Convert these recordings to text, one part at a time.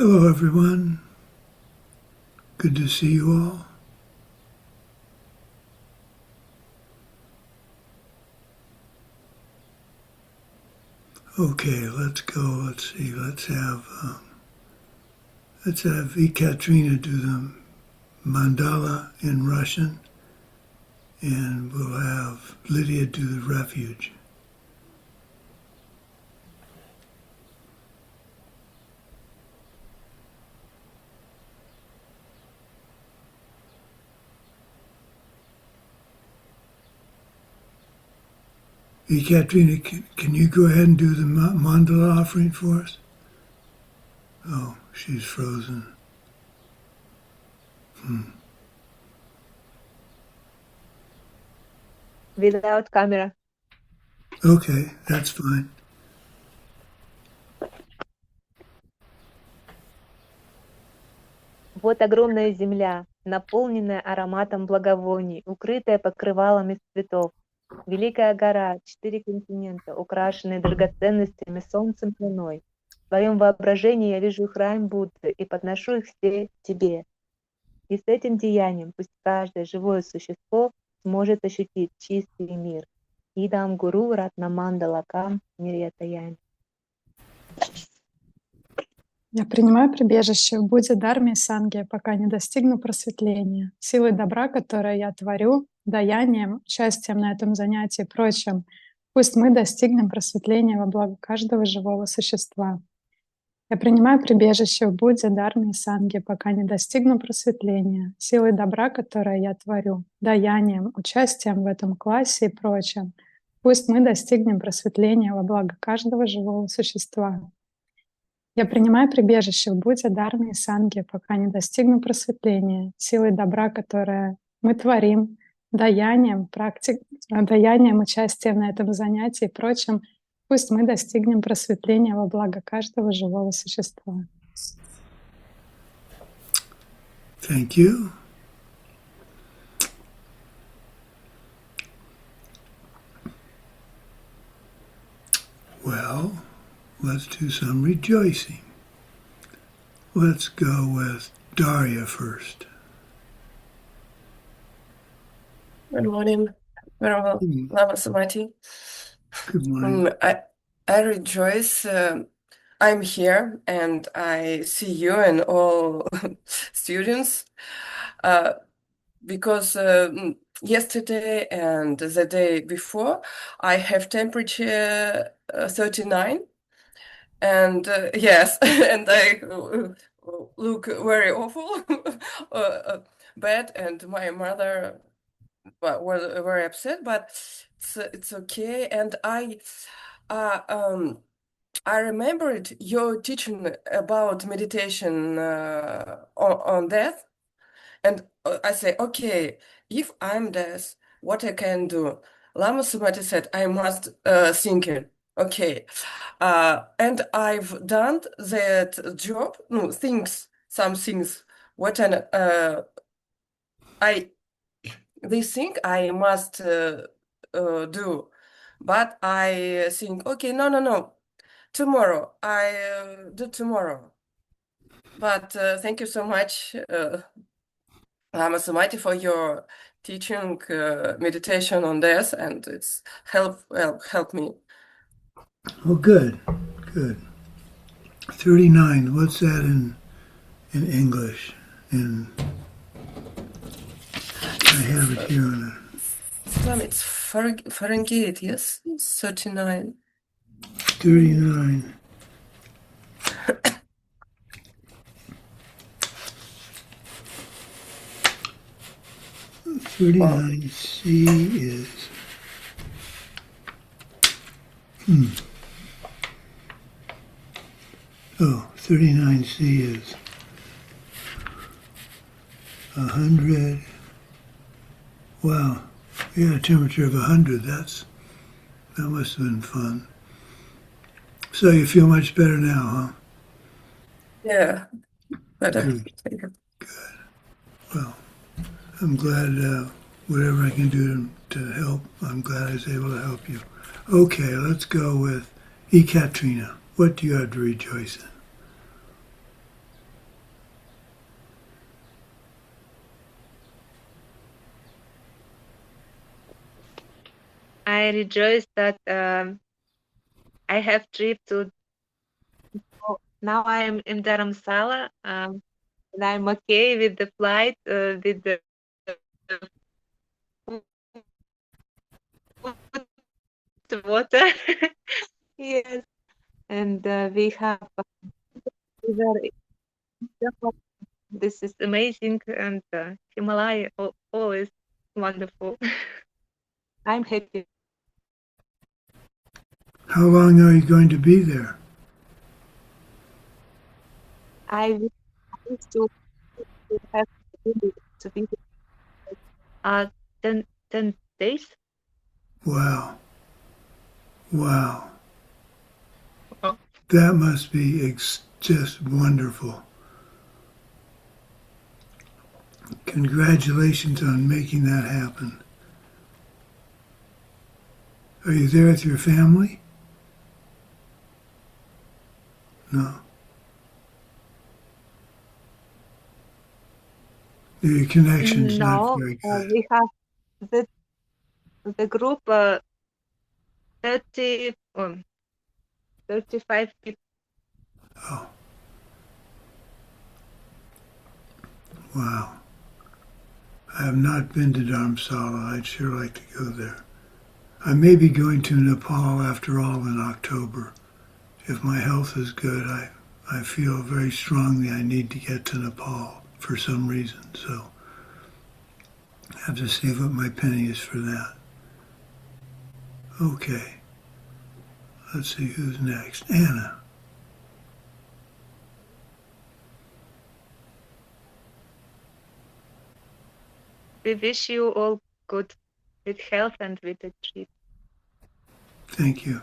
Hello, everyone. Good to see you all. Okay, let's go. Let's see. Let's have Ekaterina do the mandala in Russian, and we'll have Lydia do the refuge. Ekaterina, can you go ahead and do the mandala offering for us? Oh, she's frozen. Without camera. Okay, that's fine. Вот огромная земля, наполненная ароматом благовоний, укрытая покрывалом из цветов. Великая гора, 4 континента, украшенные драгоценностями, солнцем и луной. В твоем воображении я вижу храм Будды и подношу их все тебе. И с этим деянием пусть каждое живое существо сможет ощутить чистый мир. Идам гуру ратнамандалакам мирьятаями. Я принимаю прибежище в Будде, Дharме и Санге, пока не достигну просветления. Силой добра, которое я творю, даянием, участием на этом занятии и прочим, пусть мы достигнем просветления во благо каждого живого существа. Я принимаю прибежище в Будде, Дharме и Санге, пока не достигну просветления. Силой добра, которое я творю, даянием, участием в этом классе и прочим, пусть мы достигнем просветления во благо каждого живого существа. Я принимаю прибежище в Будде, Дharме и Санге, пока не достигну просветления, силой добра, которое мы творим, даянием, даянием, участием на этом занятии и прочим, пусть мы достигнем просветления во благо каждого живого существа. Thank you. Well, let's do some rejoicing. Let's go with Daria first. Good morning, Venerable Lama Sumati. Good morning. I rejoice. I'm here and I see you and all students because yesterday and the day before I have temperature 39 and yes, and I look very awful, bad, and my mother was very upset, but it's okay. And I remembered your teaching about meditation on death, and I say, okay, if I'm death, what I can do? Lama Sumati said, I must think it. Okay, and I've done that job. No, some things. What they think I must do, but I think, okay, no, tomorrow I do tomorrow. But thank you so much, Lama Sumati, for your teaching meditation on death, and it's help me. Oh, good. 39. What's that in English? I have it here on It's Fahrenheit, yes? 39. 39. C is Oh, 39C is 100. Wow, we had a temperature of 100. That must have been fun. So you feel much better now, huh? Yeah, better. Good. Thank you. Well, I'm glad whatever I can do to help, I'm glad I was able to help you. Okay, let's go with Ekaterina. What do you have to rejoice in? I rejoice that I have trip to. Now I am in Dharamsala, and I'm okay with the flight, with the food, water. Yes, and we have river. This is amazing, and Himalaya always wonderful. I'm happy. How long are you going to be there? I wish to have to be 10, 10 days. Wow. Wow. Oh. That must be just wonderful. Congratulations on making that happen. Are you there with your family? No. Your connection's not No, very good. we have the group 30, 35 people. Oh. Wow. I have not been to Dharamsala. I'd sure like to go there. I may be going to Nepal after all in October. If my health is good, I feel very strongly I need to get to Nepal for some reason. So I have to save up my pennies for that. Okay. Let's see who's next. Anna. We wish you all good with health and with the trip. Thank you.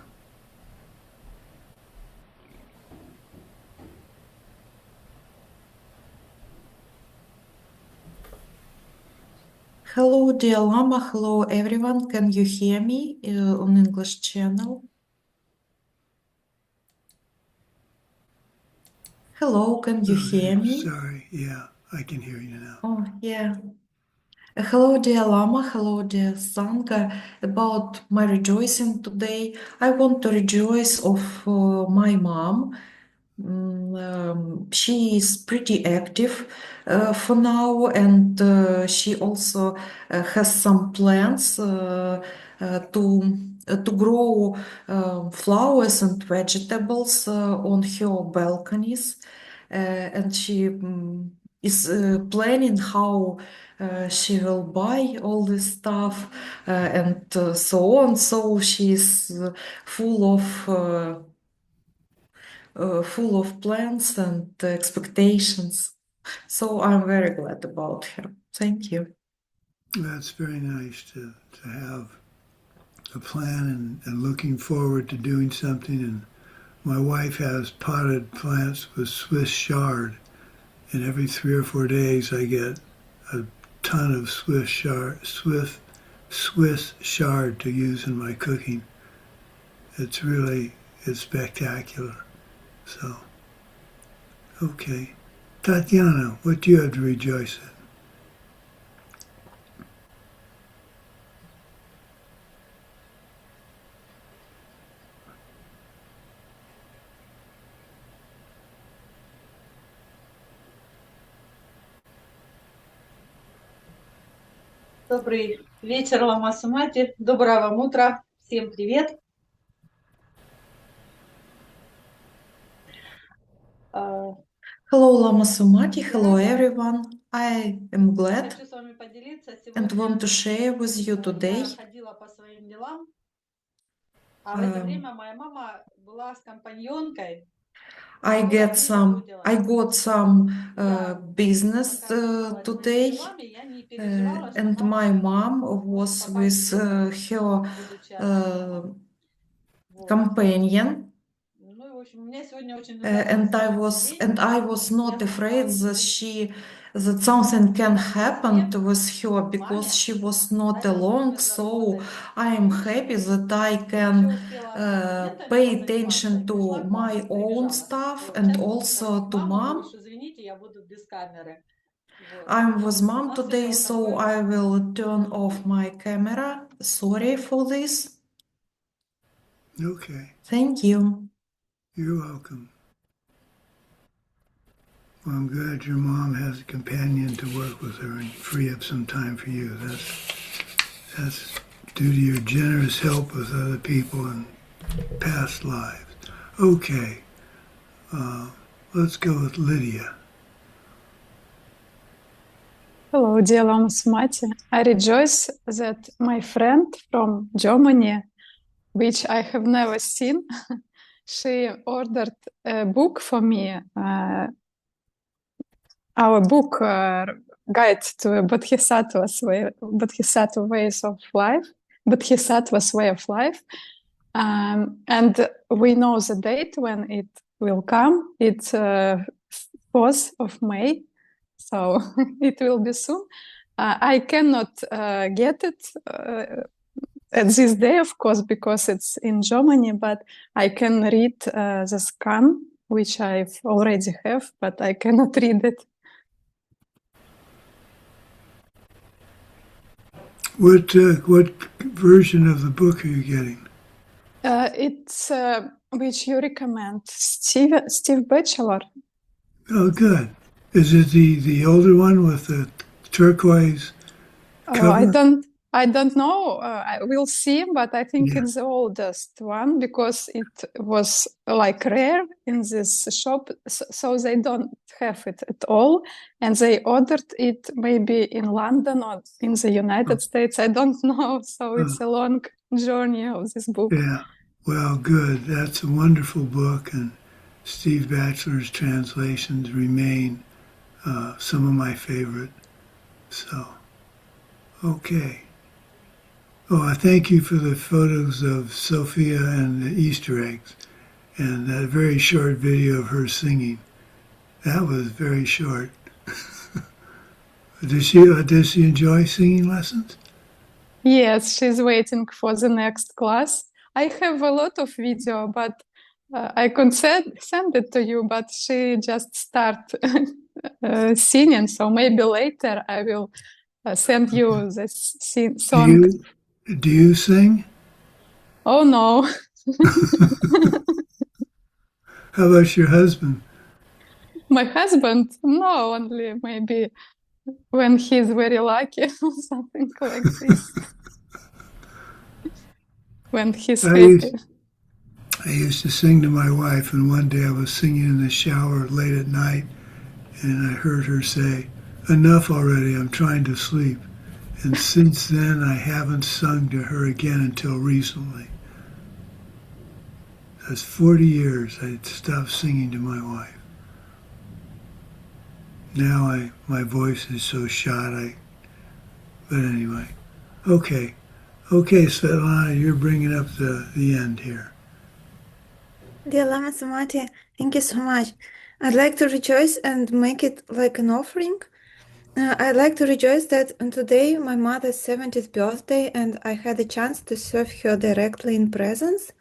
Hello, dear Lama. Hello, everyone. Can you hear me on English channel? Hello, can you hear me? Sorry. Yeah, I can hear you now. Oh, yeah. Hello, dear Lama. Hello, dear Sangha. About my rejoicing today, I want to rejoice of my mom. She is pretty active for now, and she also has some plans to grow flowers and vegetables on her balconies, and she is planning how she will buy all this stuff and so on. So she is full of plans and expectations. So I'm very glad about her. Thank you. That's very nice to have a plan and looking forward to doing something. And my wife has potted plants with Swiss chard, and every 3 or 4 days I get a ton of Swiss chard to use in my cooking. It's spectacular. So, okay. Tatiana, what do you have to rejoice in? Добрый вечер, Лама Сумати. Доброго вам утра. Всем привет. Hello, Lama Sumati. Hello, everyone. I am glad Хочу с вами поделиться and want сегодня. to share with you today. Я ходила по своим делам, а в это время моя мама была с компаньонкой. I got some business today, and my mom was with her companion. And I was not afraid that something can happen with her because she was not alone. So I am happy that I can pay attention to my own stuff and also to mom. I'm with mom today, so I will turn off my camera. Sorry for this. Okay. Thank you. You're welcome. Well, I'm glad your mom has a companion to work with her and free up some time for you. That's due to your generous help with other people in past lives. Okay. Let's go with Lydia. Hello, dear Lama Sumati. I rejoice that my friend from Germany, which I have never seen, she ordered a book for me, our book, Guide to Bodhisattva's Ways of Life, Bodhisattva's Way of Life. And we know the date when it will come. It's 4th of May, so it will be soon. I cannot get it at this day, of course, because it's in Germany, but I can read the scan, which I already have, but I cannot read it. What version of the book are you getting? It's which you recommend, Steve Batchelor. Oh, good. Is it the older one with the turquoise cover? I don't know. I will see, but I think Yeah. it's the oldest one because it was like rare in this shop, so they don't have it at all. And they ordered it maybe in London or in the United States. I don't know. So it's a long journey of this book. Yeah. Well, good. That's a wonderful book, and Steve Batchelor's translations remain some of my favorite. So, okay. Oh, I thank you for the photos of Sophia and the Easter eggs, and that very short video of her singing. That was very short. Does she enjoy singing lessons? Yes, she's waiting for the next class. I have a lot of video, but I could send it to you, but she just start singing. So maybe later I will send you this song. Do you sing? Oh no. How about your husband? My husband, no, only maybe when he's very lucky or something like this. When he's happy. I used to sing to my wife, and one day I was singing in the shower late at night, and I heard her say, "Enough already, I'm trying to sleep." And since then, I haven't sung to her again until recently. That's 40 years I stopped singing to my wife. Now my voice is so shot, but anyway. Okay, Svetlana, you're bringing up the end here. Dear Lama Sumati, thank you so much. I'd like to rejoice and make it like an offering. I'd like to rejoice that today my mother's 70th birthday and I had a chance to serve her directly in presence.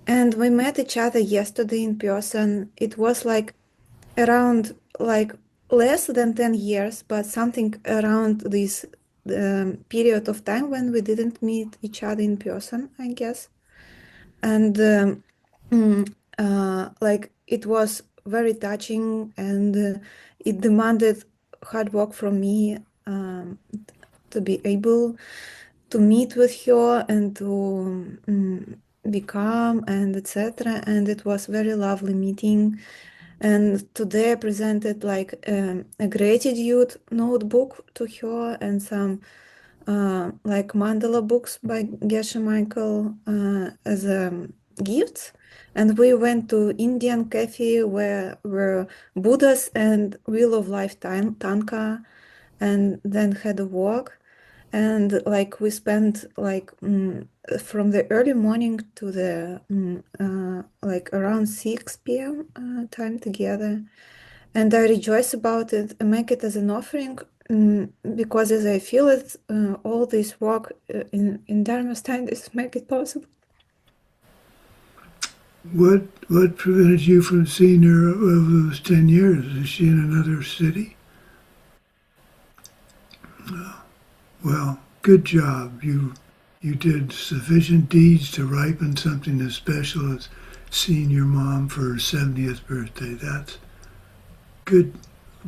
And we met each other yesterday in person. It was like around like less than 10 years, but something around this period of time when we didn't meet each other in person, I guess. And like it was very touching, and it demanded hard work from me to be able to meet with her and to be calm and etc. And it was very lovely meeting. And today I presented like a gratitude notebook to her and some like mandala books by Geshe Michael as gifts. And we went to Indian cafe where were Buddhas and Wheel of Life Tanka, and then had a walk. And like we spent like from the early morning to the like around 6 p.m. Time together. And I rejoice about it and make it as an offering because as I feel it, all this work in Dharma standards make it possible. What prevented you from seeing her over those 10 years? Is she in another city? Well, good job. You you did sufficient deeds to ripen something as special as seeing your mom for her 70th birthday. That's good.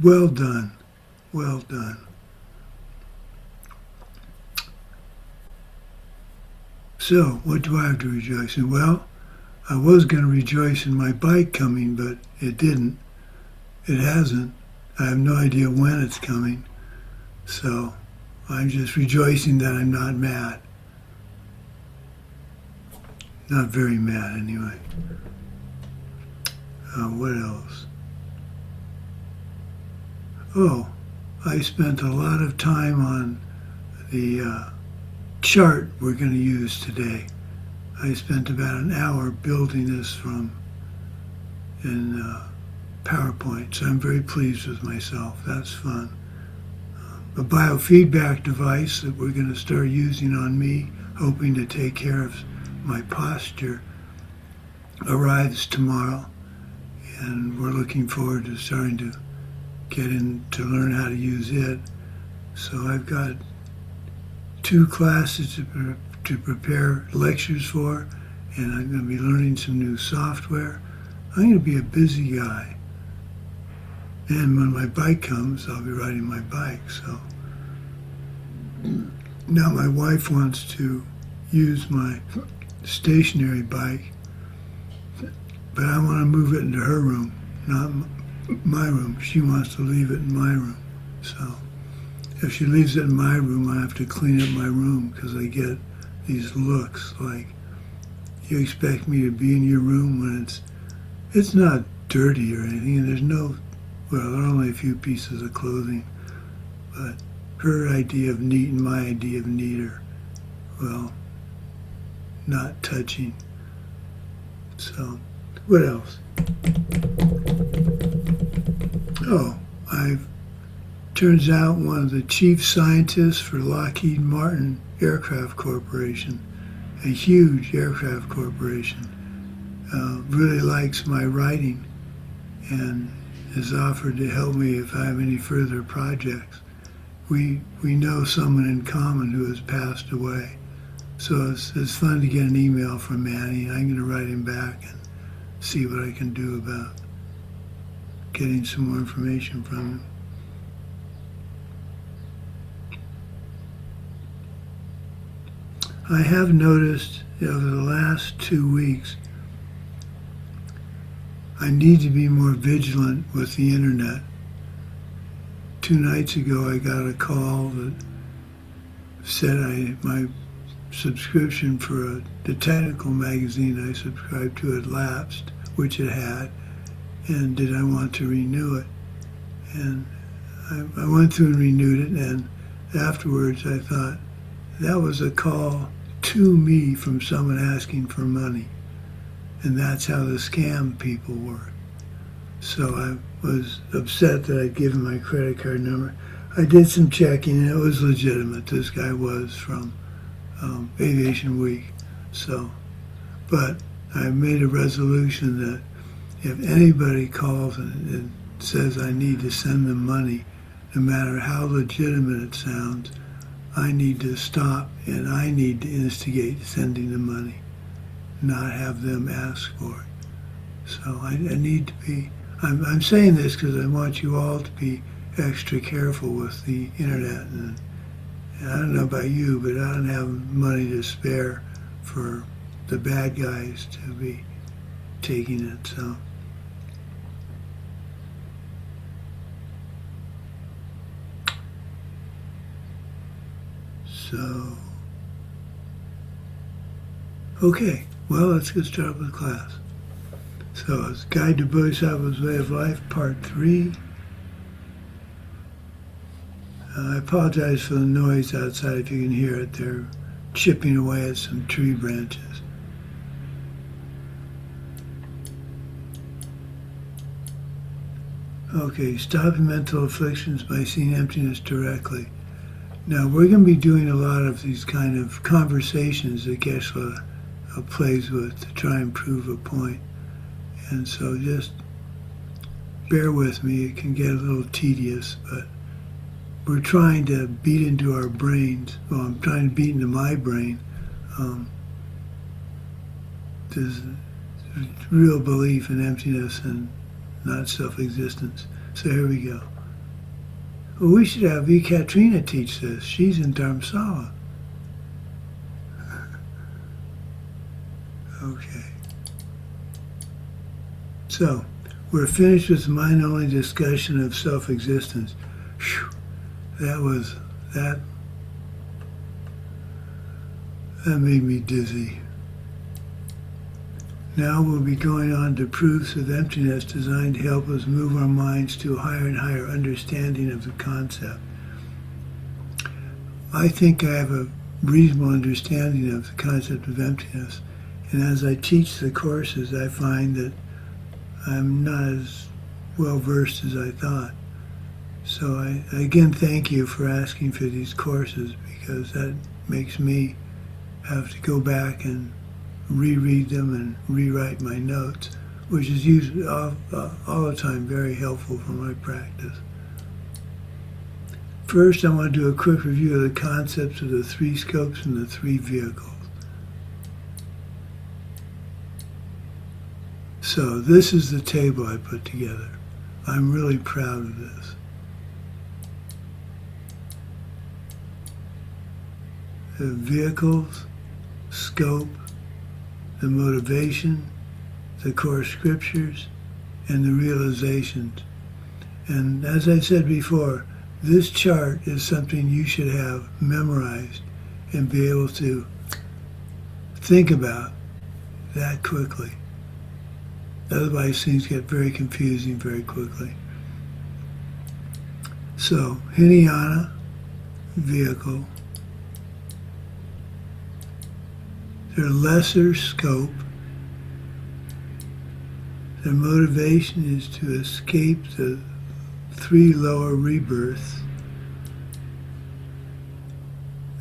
Well done. Well done. So, what do I have to rejoice in? Well, I was going to rejoice in my bike coming, but it didn't. It hasn't. I have no idea when it's coming. So, I'm just rejoicing that I'm not mad. Not very mad, anyway. What else? Oh, I spent a lot of time on the chart we're going to use today. I spent about an hour building this in PowerPoint, so I'm very pleased with myself. That's fun. A biofeedback device that we're going to start using on me, hoping to take care of my posture, arrives tomorrow, and we're looking forward to starting to get in to learn how to use it. So I've got 2 classes to prepare lectures for, and I'm going to be learning some new software. I'm going to be a busy guy. And when my bike comes, I'll be riding my bike. So now my wife wants to use my stationary bike, but I want to move it into her room, not my room. She wants to leave it in my room. So if she leaves it in my room, I have to clean up my room because I get these looks like, you expect me to be in your room when it's not dirty or anything, and there are only a few pieces of clothing, but her idea of neat and my idea of neat are, well, not touching. So, what else? Oh, turns out one of the chief scientists for Lockheed Martin Aircraft Corporation, a huge aircraft corporation, really likes my writing and has offered to help me if I have any further projects. We know someone in common who has passed away, so it's fun to get an email from Manny, and I'm going to write him back and see what I can do about getting some more information from him. I have noticed over the last 2 weeks, I need to be more vigilant with the internet. 2 nights ago, I got a call that said my subscription for the technical magazine I subscribed to had lapsed, which it had, and did I want to renew it? And I went through and renewed it, and afterwards I thought, that was a call to me from someone asking for money. And that's how the scam people work. So I was upset that I'd given my credit card number. I did some checking, and it was legitimate. This guy was from Aviation Week. So, but I made a resolution that if anybody calls and says I need to send them money, no matter how legitimate it sounds, I need to stop and I need to instigate sending the money, not have them ask for it. So I need to be, I'm saying this because I want you all to be extra careful with the internet. And I don't know about you, but I don't have money to spare for the bad guys to be taking it. So, okay, well, let's get started with class. So it's Guide to Bodhisattva's Way of Life, Part 3. I apologize for the noise outside if you can hear it. They're chipping away at some tree branches. Okay, stopping mental afflictions by seeing emptiness directly. Now, we're going to be doing a lot of these kind of conversations that Geshe plays with to try and prove a point. And so just bear with me. It can get a little tedious, but we're trying to beat into our brains. Well, I'm trying to beat into my brain there's real belief in emptiness and not self-existence. So here we go. Well, we should have Katrina teach this. She's in Dharamsala. Okay. So, we're finished with mind-only discussion of self-existence. Whew. That made me dizzy. Now we'll be going on to proofs of emptiness designed to help us move our minds to a higher and higher understanding of the concept. I think I have a reasonable understanding of the concept of emptiness, and as I teach the courses, I find that I'm not as well versed as I thought. So I again thank you for asking for these courses, because that makes me have to go back and reread them and rewrite my notes, which is usually all the time very helpful for my practice. First, I want to do a quick review of the concepts of the three scopes and the three vehicles. So this is the table I put together. I'm really proud of this. The vehicles, scope, the motivation, the core scriptures, and the realizations. And as I said before, this chart is something you should have memorized and be able to think about that quickly. Otherwise, things get very confusing very quickly. So, Hinayana, vehicle. Their lesser scope. Their motivation is to escape the three lower rebirths.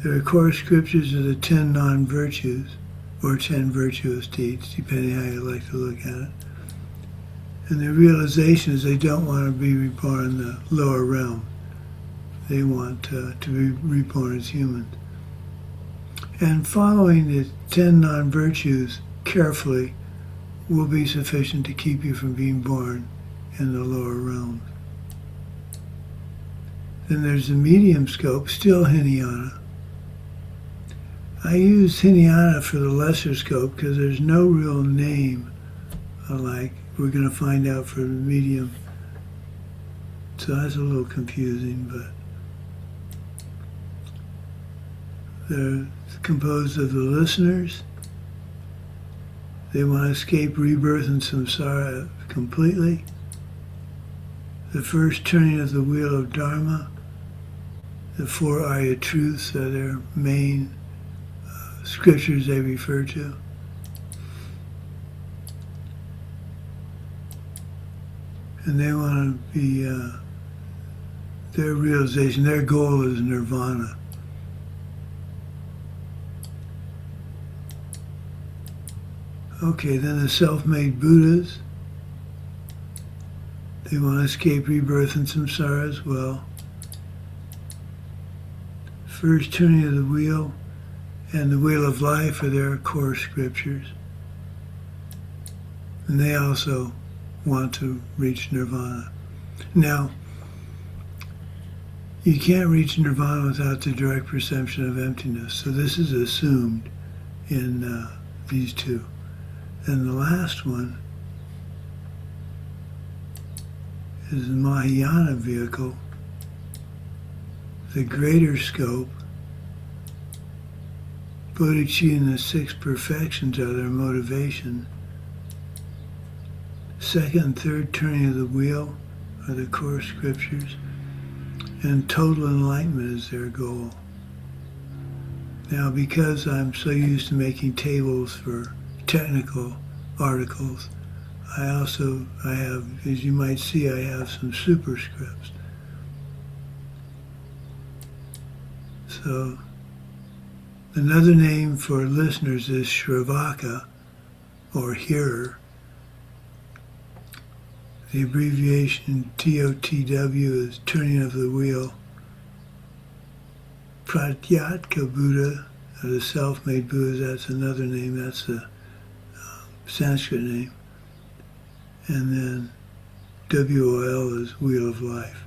Their core scriptures are the 10 non-virtues, or 10 virtuous deeds, depending how you like to look at it. And their realization is they don't want to be reborn in the lower realm. They want to be reborn as humans. And following the 10 non-virtues carefully will be sufficient to keep you from being born in the lower realms. Then there's the medium scope, still Hinayana. I use Hinayana for the lesser scope because there's no real name like we're going to find out for the medium. So that's a little confusing, but they're composed of the listeners. They want to escape rebirth and samsara completely. The first turning of the wheel of Dharma. The four Arya truths are their main scriptures they refer to. And they want to be, their realization, their goal is nirvana. Okay, then the self-made Buddhas. They want to escape rebirth and samsara as well. First turning of the wheel and the wheel of life are their core scriptures. And they also want to reach nirvana. Now, you can't reach nirvana without the direct perception of emptiness. So this is assumed in these two. And the last one is the Mahayana vehicle, the greater scope. Bodhicitta and the six perfections are their motivation. Second and third turning of the wheel are the core scriptures, and total enlightenment is their goal. Now, because I'm so used to making tables for technical articles, I have, as you might see, I have some superscripts. So, another name for listeners is Shravaka, or hearer. The abbreviation TOTW is turning of the wheel. Pratyatka Buddha The self-made Buddhas, that's another name. That's a Sanskrit name. And then WOL is Wheel of Life.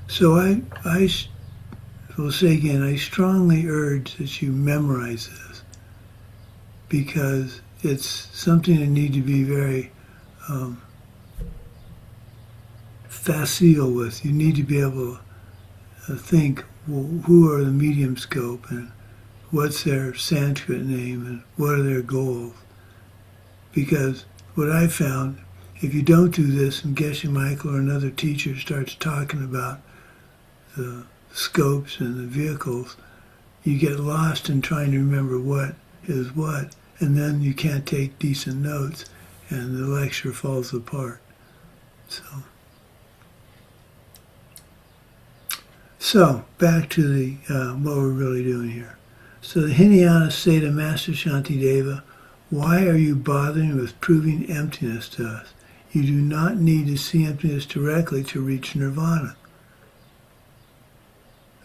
So I will say again, I strongly urge that you memorize this, because it's something that need to be very facile with. You need to be able to think, well, who are the medium scope and what's their Sanskrit name and what are their goals. Because what I found, if you don't do this and Geshe Michael or another teacher starts talking about the scopes and the vehicles, you get lost in trying to remember what is what, and then you can't take decent notes and the lecture falls apart. So back to the what we're really doing here. So the Hinayana say to Master Shantideva, why are you bothering with proving emptiness to us? You do not need to see emptiness directly to reach nirvana.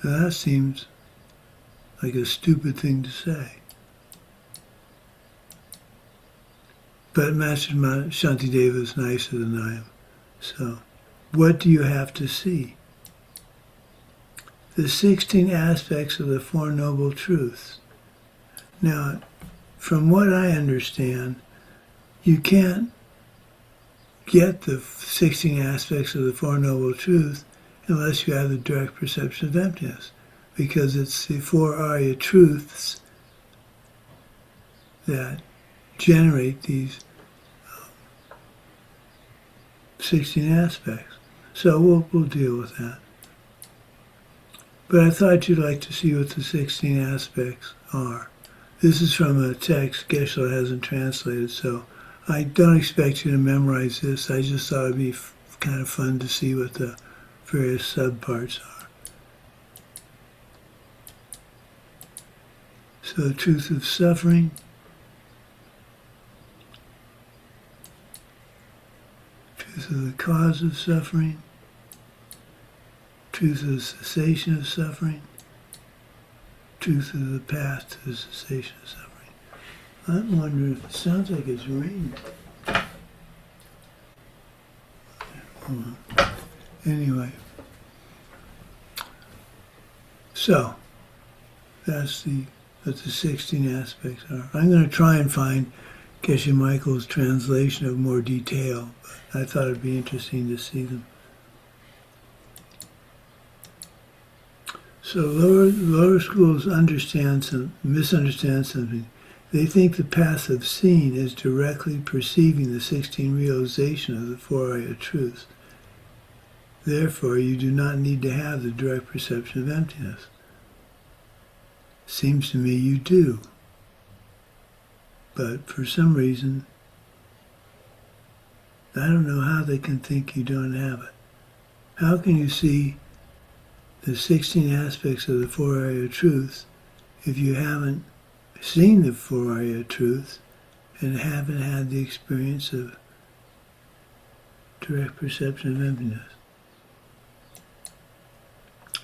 Now that seems like a stupid thing to say. But Master Shantideva is nicer than I am. So, what do you have to see? The 16 aspects of the Four Noble Truths. Now, from what I understand, you can't get the 16 aspects of the Four Noble Truths unless you have the direct perception of emptiness, because it's the four Arya truths that generate these 16 aspects. So we'll deal with that. But I thought you'd like to see what the 16 aspects are. This is from a text Geshe hasn't translated, so I don't expect you to memorize this. I just thought it'd be kind of fun to see what the various subparts are. So the truth of suffering, truth of the cause of suffering, truth of the cessation of suffering, truth of the path to the cessation of suffering. I'm wondering if it sounds like it's raining. Anyway, so that's what the 16 aspects are. I'm going to try and find Geshe Michael's translation of more detail, but I thought it'd be interesting to see them. So lower schools misunderstand something. They think the path of seeing is directly perceiving the 16 realization of the four Arya truths. Therefore, you do not need to have the direct perception of emptiness. Seems to me you do. But for some reason, I don't know how they can think you don't have it. How can you see the 16 aspects of the four Arya truths if you haven't seen the four Arya truths and haven't had the experience of direct perception of emptiness?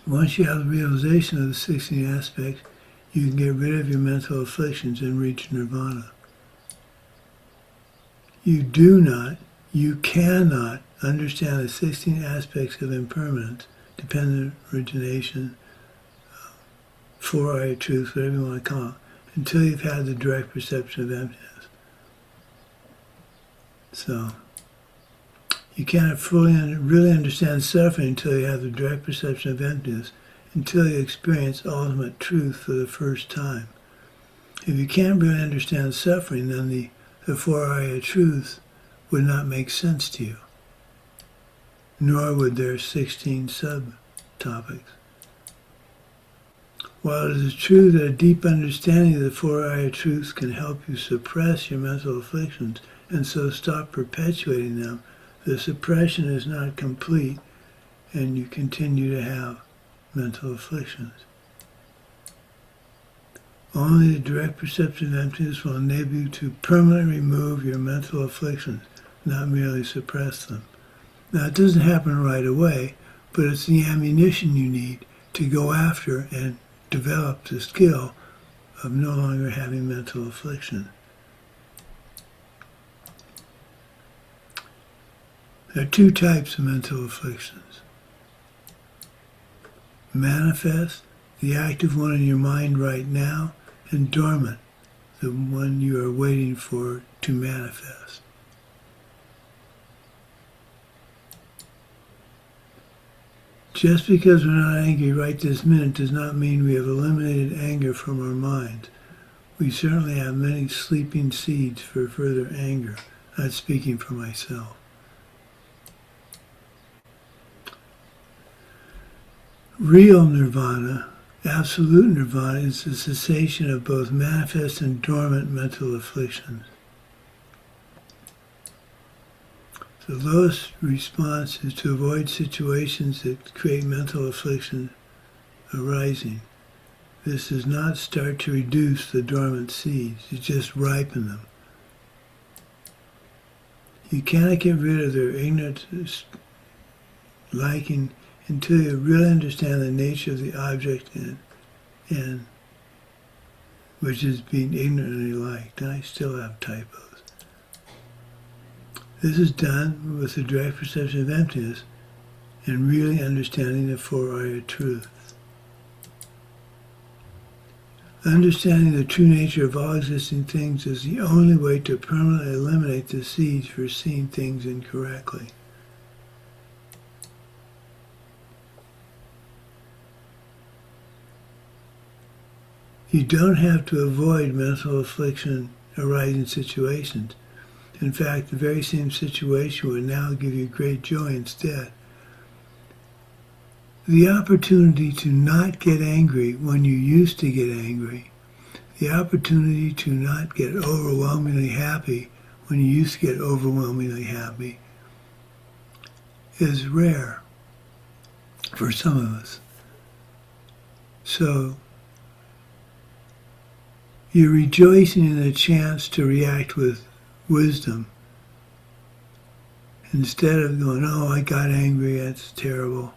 Once you have the realization of the 16 aspects, you can get rid of your mental afflictions and reach nirvana. You cannot understand the 16 aspects of impermanence, dependent origination, four Arya truths, whatever you want to call it, until you've had the direct perception of emptiness. So, you cannot really understand suffering until you have the direct perception of emptiness, until you experience ultimate truth for the first time. If you can't really understand suffering, then the four Arya truths would not make sense to you, nor would their 16 subtopics. While it is true that a deep understanding of the four Arya truths can help you suppress your mental afflictions and so stop perpetuating them, the suppression is not complete and you continue to have mental afflictions. Only the direct perception of emptiness will enable you to permanently remove your mental afflictions, not merely suppress them. Now, it doesn't happen right away, but it's the ammunition you need to go after and develop the skill of no longer having mental affliction. There are two types of mental afflictions. Manifest, the active one in your mind right now, and dormant, the one you are waiting for to manifest. Just because we're not angry right this minute does not mean we have eliminated anger from our minds. We certainly have many sleeping seeds for further anger. Not speaking for myself. Real nirvana, absolute nirvana, is the cessation of both manifest and dormant mental afflictions. The lowest response is to avoid situations that create mental affliction arising. This does not start to reduce the dormant seeds, it just ripen them. You cannot get rid of their ignorant liking until you really understand the nature of the object and which is being ignorantly liked. And I still have typos. This is done with the direct perception of emptiness and really understanding the four-eyed truth. Understanding the true nature of all existing things is the only way to permanently eliminate the seeds for seeing things incorrectly. You don't have to avoid mental affliction arising situations. In fact, the very same situation would now give you great joy instead. The opportunity to not get angry when you used to get angry, the opportunity to not get overwhelmingly happy when you used to get overwhelmingly happy, is rare for some of us. So, you're rejoicing in the chance to react with wisdom instead of going, oh, I got angry, that's terrible,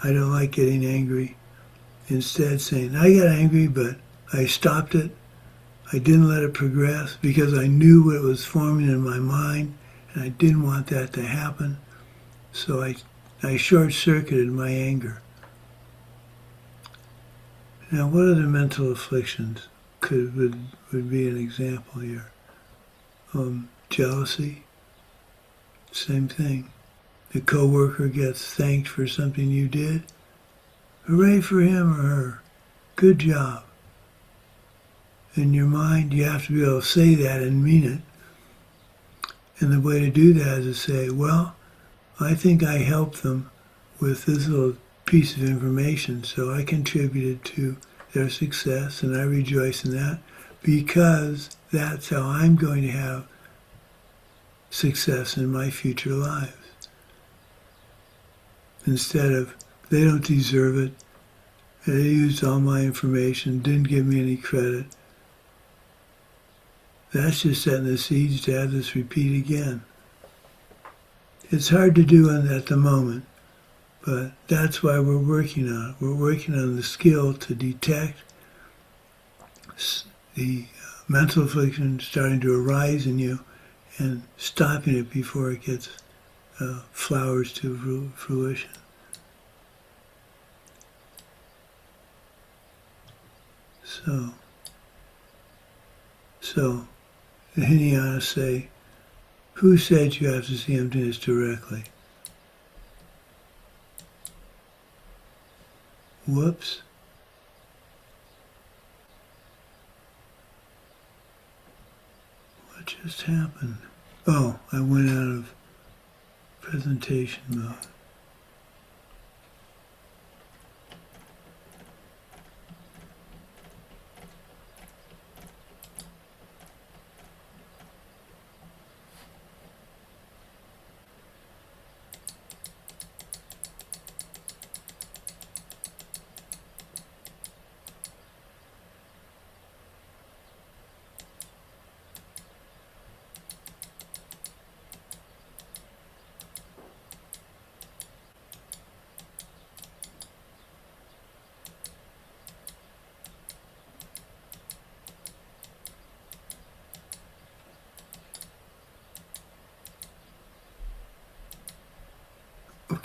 I don't like getting angry. Instead saying, I got angry, but I stopped it, I didn't let it progress because I knew what was forming in my mind and I didn't want that to happen, so I short-circuited my anger. Now, what other mental afflictions would be an example here? Jealousy, same thing. The coworker gets thanked for something you did. Hooray for him or her. Good job. In your mind, you have to be able to say that and mean it. And the way to do that is to say, well, I think I helped them with this little piece of information, so I contributed to their success, and I rejoice in that because that's how I'm going to have success in my future lives. Instead of, they don't deserve it, they used all my information, didn't give me any credit. That's just setting the seeds to have this repeat again. It's hard to do at the moment, but that's why we're working on it. We're working on the skill to detect the mental affliction starting to arise in you and stopping it before it gets flowers to fruition. So the Hinayanas say, who said you have to see emptiness directly? Whoops. What just happened? Oh, I went out of presentation mode.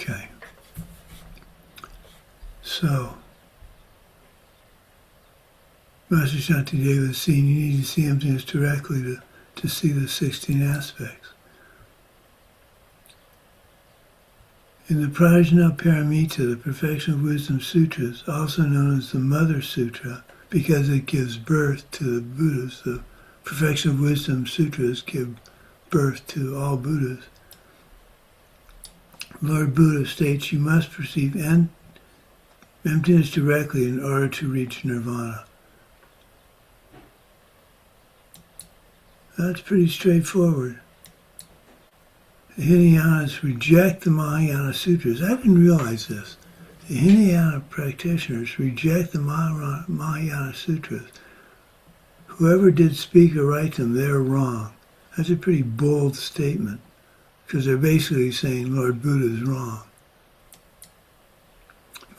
Okay. So, Master Shantideva is saying you need to see emptiness directly to see the 16 aspects. In the Prajna Paramita, the Perfection of Wisdom Sutras, also known as the Mother Sutra, because it gives birth to the Buddhas, the Perfection of Wisdom Sutras give birth to all Buddhas. Lord Buddha states you must perceive emptiness directly in order to reach nirvana. That's pretty straightforward. The Hinayanas reject the Mahayana Sutras. I didn't realize this. The Hinayana practitioners reject the Mahayana Sutras. Whoever did speak or write them, they're wrong. That's a pretty bold statement, because they're basically saying Lord Buddha is wrong.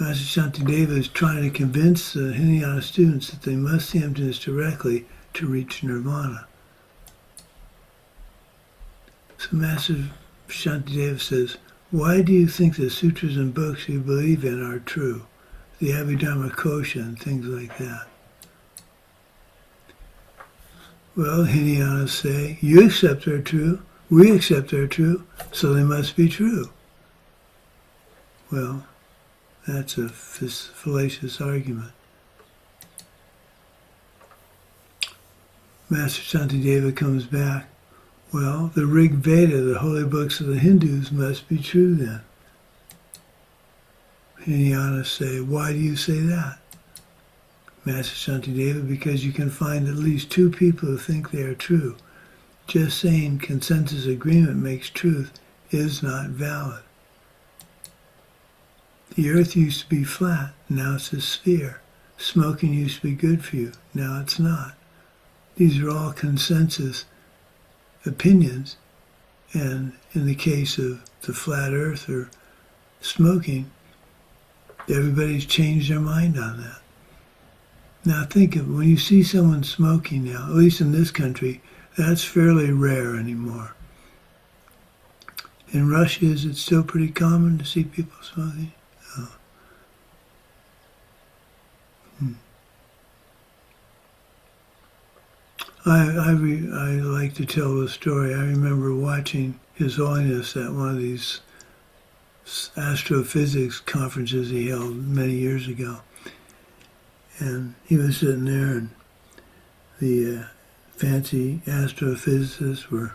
Master Shantideva is trying to convince the Hinayana students that they must see emptiness directly to reach nirvana. So Master Shantideva says, why do you think the sutras and books you believe in are true? The Abhidharma Kosha and things like that. Well, Hinayanas say, you accept they're true, we accept they're true, so they must be true. Well, that's a fallacious argument. Master Shantideva comes back. Well, the Rig Veda, the holy books of the Hindus, must be true then. Hinayanas say, why do you say that? Master Shantideva, because you can find at least two people who think they are true. Just saying consensus agreement makes truth is not valid. The earth used to be flat, now it's a sphere. Smoking used to be good for you, now it's not. These are all consensus opinions, and in the case of the flat earth or smoking, everybody's changed their mind on that. Now think of it, when you see someone smoking now, at least in this country, that's fairly rare anymore. In Russia, is it still pretty common to see people smoking? Oh. I like to tell the story. I remember watching His Holiness at one of these astrophysics conferences he held many years ago. And he was sitting there, and the fancy astrophysicists were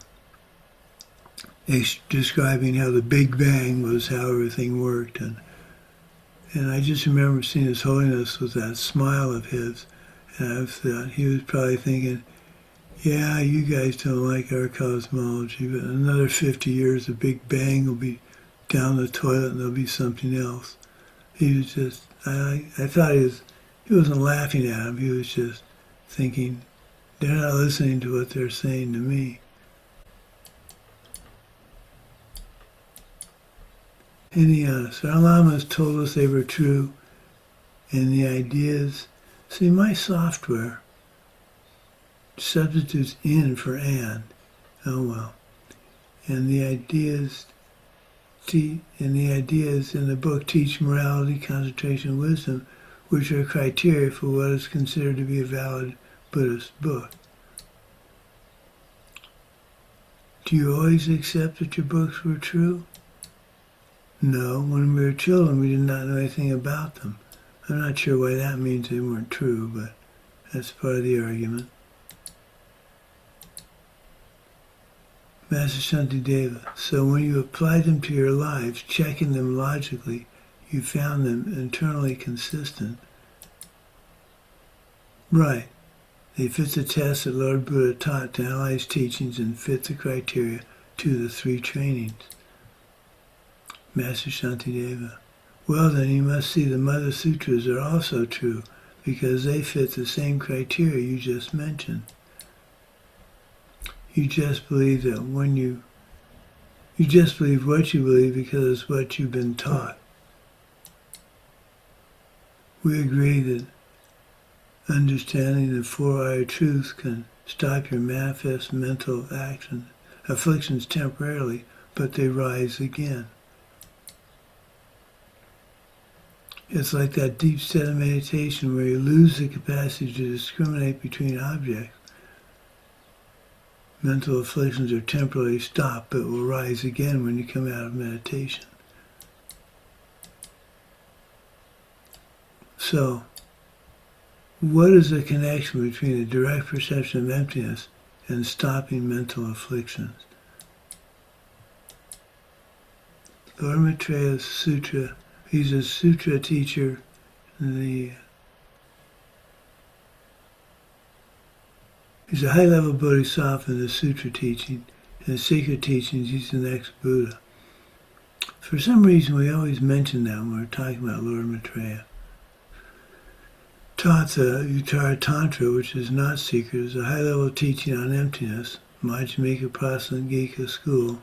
describing how the Big Bang was how everything worked. And I just remember seeing His Holiness with that smile of his. And I thought he was probably thinking, yeah, you guys don't like our cosmology, but in another 50 years, the Big Bang will be down the toilet and there'll be something else. He was just, I thought he wasn't laughing at him, he was just thinking, they're not listening to what they're saying to me. Hinayanas, our lamas told us they were true, and the ideas, see, my software substitutes in for and. Oh well. And the ideas in the book teach morality, concentration, wisdom, which are criteria for what is considered to be a valid Buddhist book. Do you always accept that your books were true? No, when we were children we did not know anything about them. I'm not sure why that means they weren't true, but that's part of the argument. Master Shantideva, so when you applied them to your lives, checking them logically, you found them internally consistent. Right. They fit the test that Lord Buddha taught to analyze teachings and fit the criteria to the three trainings. Master Shantideva, well then you must see the Mother Sutras are also true because they fit the same criteria you just mentioned. You just believe that you just believe what you believe because it's what you've been taught. We agree that understanding the four-eyed truth can stop your manifest mental actions, afflictions temporarily, but they rise again. It's like that deep state of meditation where you lose the capacity to discriminate between objects. Mental afflictions are temporarily stopped, but will rise again when you come out of meditation. So, what is the connection between the direct perception of emptiness and stopping mental afflictions? Lord Maitreya's sutra, he's a sutra teacher. He's a high-level Bodhisattva in the sutra teaching. In the sacred teachings, he's the next Buddha. For some reason, we always mention that when we're talking about Lord Maitreya. Taught the Uttara Tantra, which is not secret, is a high-level teaching on emptiness, Madhyamika Prasangika school,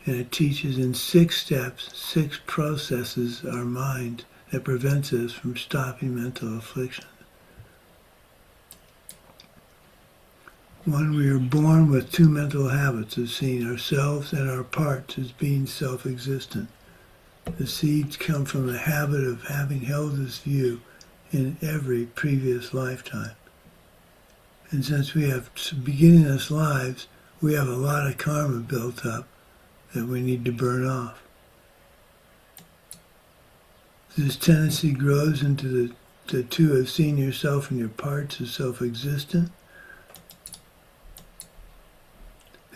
and it teaches in 6 steps, 6 processes our mind that prevents us from stopping mental affliction. 1, we are born with 2 mental habits of seeing ourselves and our parts as being self-existent. The seeds come from a habit of having held this view in every previous lifetime. And since we have beginningless lives, we have a lot of karma built up that we need to burn off. This tendency grows into the 2 of seeing yourself and your parts as self-existent.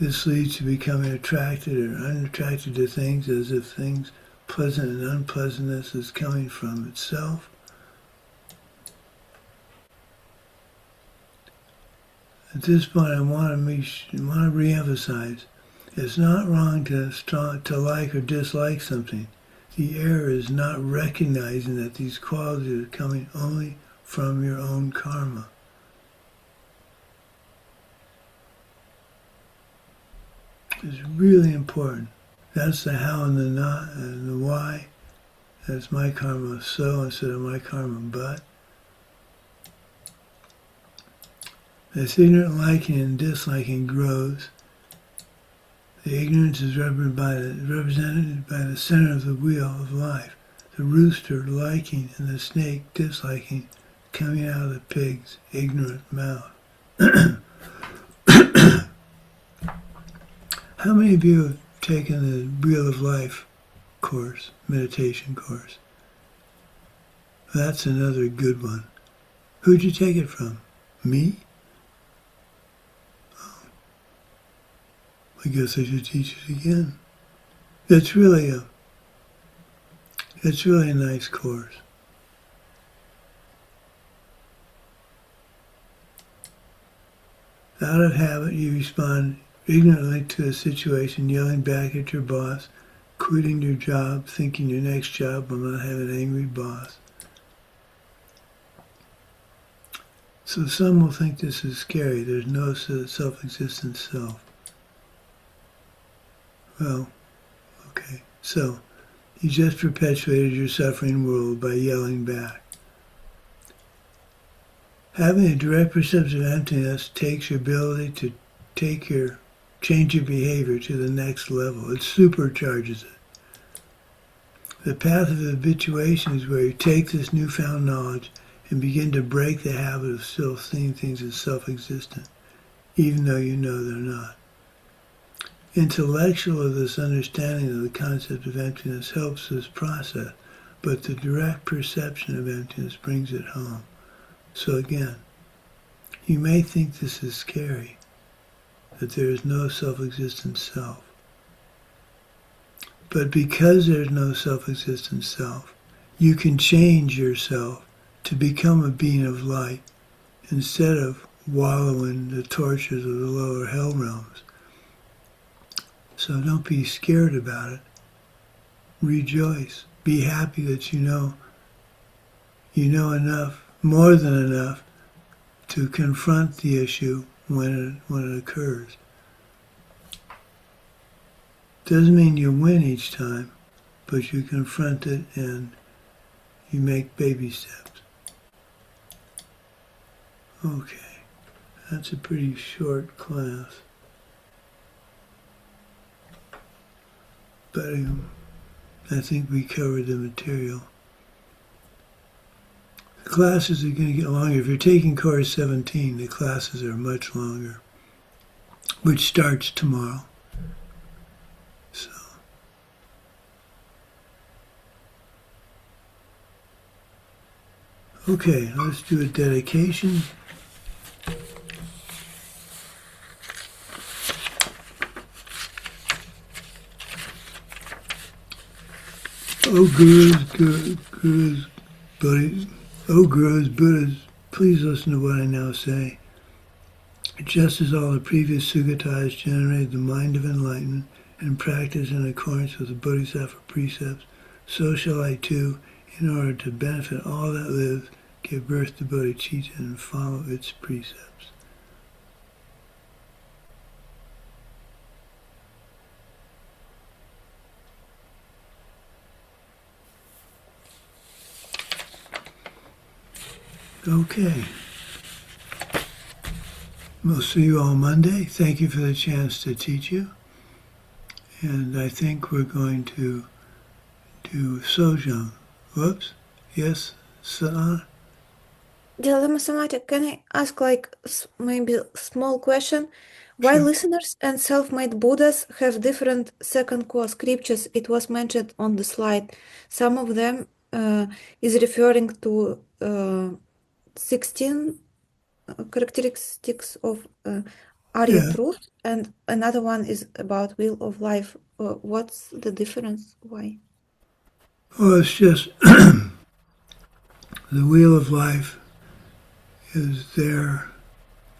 This leads to becoming attracted or unattracted to things as if things, pleasant and unpleasantness, is coming from itself. At this point, I want to re-emphasize, it's not wrong to like or dislike something. The error is not recognizing that these qualities are coming only from your own karma. It's really important. That's the how and the not and the why. That's my karma so instead of my karma but. As ignorant liking and disliking grows, the ignorance is represented by the center of the wheel of life, the rooster liking and the snake disliking coming out of the pig's ignorant mouth. How many of you have taken the Wheel of Life course, meditation course? That's another good one. Who'd you take it from? Me? I guess I should teach it again. It's really a nice course. Out of habit, you respond ignorantly to a situation, yelling back at your boss, quitting your job, thinking your next job will not have an angry boss. So some will think this is scary. There's no self-existent self. Well, okay. So, you just perpetuated your suffering world by yelling back. Having a direct perception of emptiness takes your ability to change your behavior to the next level. It supercharges it. The path of habituation is where you take this newfound knowledge and begin to break the habit of still seeing things as self-existent, even though you know they're not. Intellectual of this understanding of the concept of emptiness helps this process, but the direct perception of emptiness brings it home. So again, you may think this is scary, that there is no self-existent self. But because there's no self-existent self, you can change yourself to become a being of light instead of wallowing in the tortures of the lower hell realms. So don't be scared about it. Rejoice. Be happy that you know enough, more than enough, to confront the issue when it occurs. Doesn't mean you win each time, but you confront it and you make baby steps. Okay, that's a pretty short class. But I think we covered the material. classes are going to get longer. If you're taking course 17, the classes are much longer, which starts tomorrow. So, okay, let's do a dedication. Oh Gurus, Buddhas, please listen to what I now say. Just as all the previous Sugatas generated the mind of enlightenment and practice in accordance with the Bodhisattva precepts, so shall I too, in order to benefit all that live, give birth to bodhicitta and follow its precepts. Okay. We'll see you all Monday. Thank you for the chance to teach you. And I think we're going to do Sojang. Whoops. Yes, Sa'an? Dear Lama Samati, can I ask maybe a small question? Why Sure. listeners and self-made Buddhas have different second core scriptures? It was mentioned on the slide. Some of them is referring to 16 characteristics of Arya Yeah. truth, and another one is about wheel of life. What's the difference? Why? Well, it's just the wheel of life is their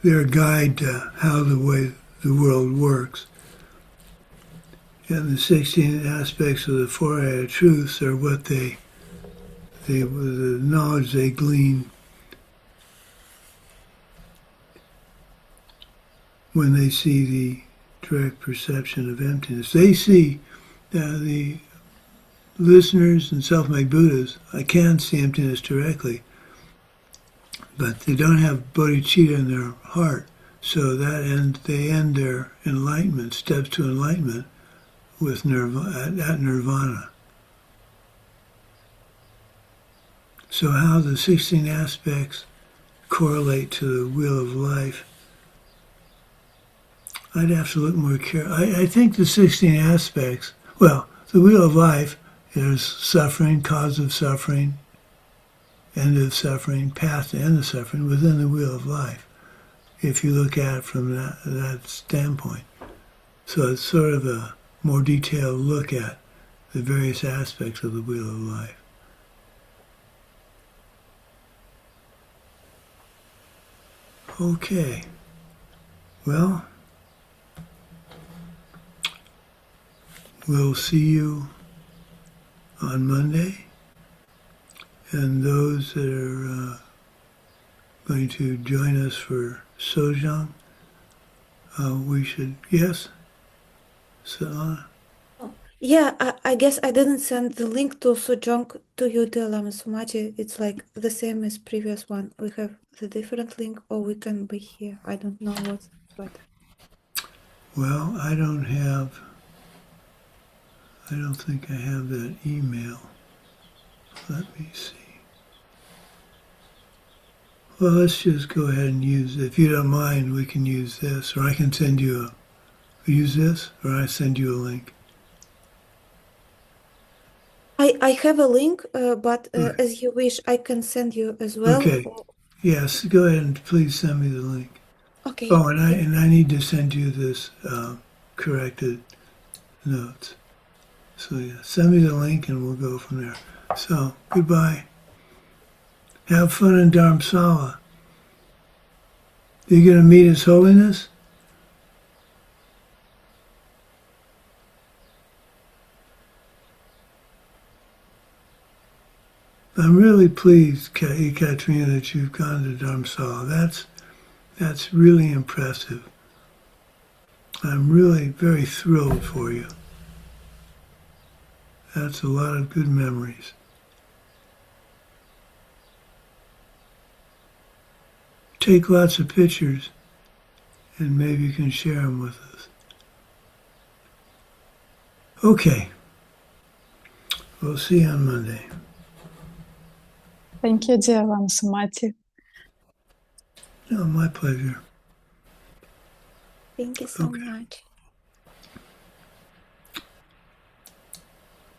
guide to how the way the world works. And the 16 aspects of the Four Arya Truths are what the knowledge they glean when they see the direct perception of emptiness. They see the listeners and self-made Buddhas, I can see emptiness directly, but they don't have bodhicitta in their heart, so they end their enlightenment, steps to enlightenment, with at nirvana. So how the 16 aspects correlate to the wheel of life, I'd have to look more carefully. I think the 16 aspects, well, the wheel of life is suffering, cause of suffering, end of suffering, path to end of suffering within the wheel of life, if you look at it from that standpoint. So it's sort of a more detailed look at the various aspects of the wheel of life. Okay. Well, we'll see you on Monday. And those that are going to join us for Sojang, we should, yes? Sa'ana? Yeah, I guess I didn't send the link to Sojong to you, dear Lama Sumati. It's like the same as previous one. We have the different link, or we can be here. I don't know what's better. Well, I don't think I have that email. Let me see. Well, let's just go ahead and use it. If you don't mind, we can use this, or I can send you use this, or I send you a link. I have a link, but Right. as you wish, I can send you as well. Okay. Yes, go ahead and please send me the link. Okay. Oh, and I need to send you this corrected notes. So yeah, send me the link and we'll go from there. So goodbye. Have fun in Dharamsala. You gonna meet His Holiness? I'm really pleased, Katrina, that you've gone to Dharamsala. That's really impressive. I'm really very thrilled for you. That's a lot of good memories. Take lots of pictures and maybe you can share them with us. Okay. We'll see you on Monday. Thank you, dear one, Sumati. No, my pleasure. Thank you so Okay. much.